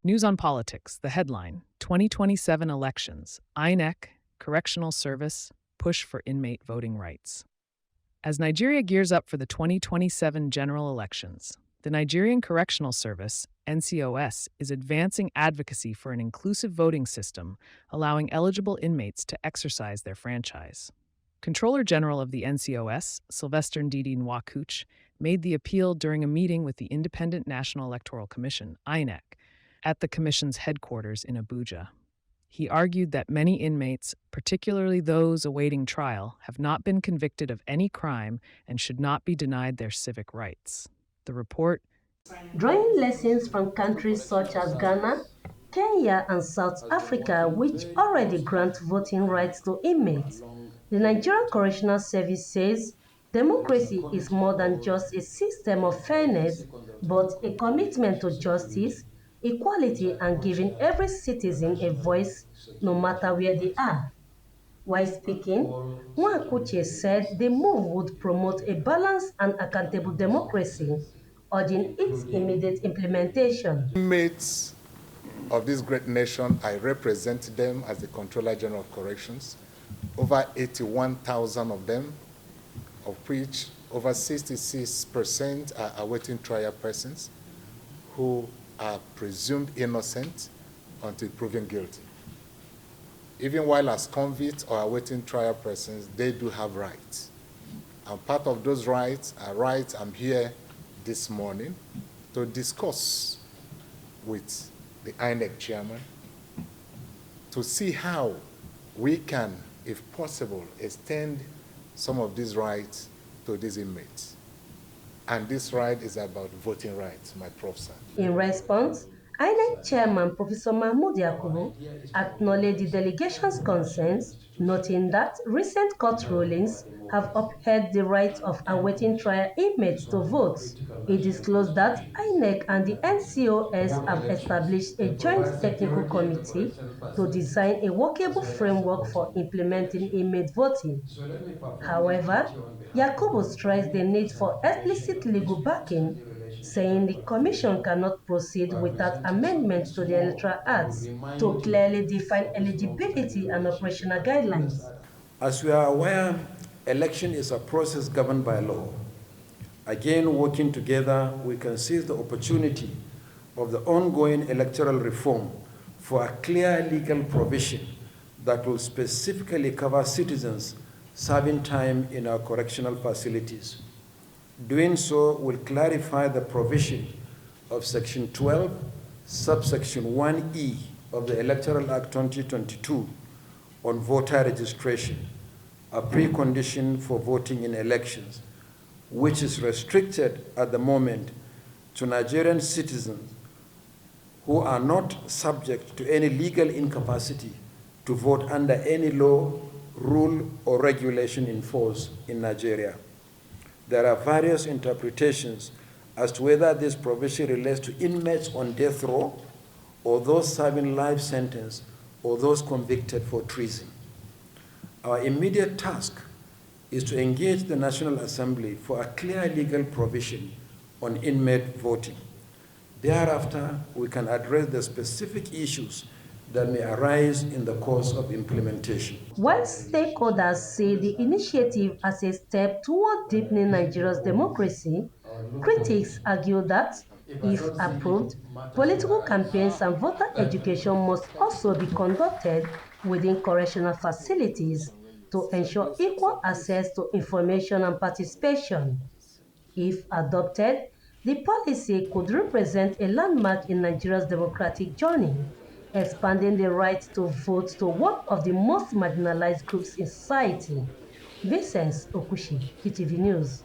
News on politics, the headline, 2027 elections, INEC, Correctional Service, push for inmate voting rights. As Nigeria gears up for the 2027 general elections, the Nigerian Correctional Service, NCoS, is advancing advocacy for an inclusive voting system, allowing eligible inmates to exercise their franchise. Controller General of the NCoS, Sylvester Ndidi Nwakuch, made the appeal during a meeting with the Independent National Electoral Commission, INEC, at the Commission's headquarters in Abuja. He argued that many inmates, particularly those awaiting trial, have not been convicted of any crime and should not be denied their civic rights. The report, drawing lessons from countries such as Ghana, Kenya, and South Africa, which already grant voting rights to inmates. The Nigerian Correctional Service says democracy is more than just a system of fairness, but a commitment to justice, equality, and giving every citizen a voice no matter where they are. While speaking, Nwakuche said the move would promote a balanced and accountable democracy, urging its immediate implementation. Inmates of this great nation, I represent them as the Controller General of Corrections. Over 81,000 of them, of which over 66% are awaiting trial persons who are presumed innocent until proven guilty. Even while as convicts or awaiting trial persons, they do have rights. And part of those rights are rights I'm here this morning to discuss with the INEC chairman to see how we can, if possible, extend some of these rights to these inmates. And this right is about voting rights, my prof. Sir. In response, INEC Chairman Professor Mahmoud Yakubu acknowledged the delegation's concerns, noting that recent court rulings have upheld the right of awaiting trial inmates to vote. He disclosed that INEC and the NCoS have established a joint technical committee to design a workable framework for implementing inmate voting. However, Yakubu stressed the need for explicit legal backing, saying the Commission cannot proceed without amendments to the Electoral Acts to clearly define eligibility and operational guidelines. As we are aware, election is a process governed by law. Again, working together, we can seize the opportunity of the ongoing electoral reform for a clear legal provision that will specifically cover citizens serving time in our correctional facilities. Doing so will clarify the provision of Section 12, subsection 1E of the Electoral Act 2022 on voter registration, a precondition for voting in elections, which is restricted at the moment to Nigerian citizens who are not subject to any legal incapacity to vote under any law, rule, or regulation in force in Nigeria. There are various interpretations as to whether this provision relates to inmates on death row or those serving life sentence or those convicted for treason. Our immediate task is to engage the National Assembly for a clear legal provision on inmate voting. Thereafter, we can address the specific issues that may arise in the course of implementation. While stakeholders see the initiative as a step toward deepening Nigeria's democracy, critics argue that, if approved, political campaigns and voter education must also be conducted within correctional facilities to ensure equal access to information and participation. If adopted, the policy could represent a landmark in Nigeria's democratic journey, expanding the right to vote to one of the most marginalized groups in society. Vincent Okushi, PTV News.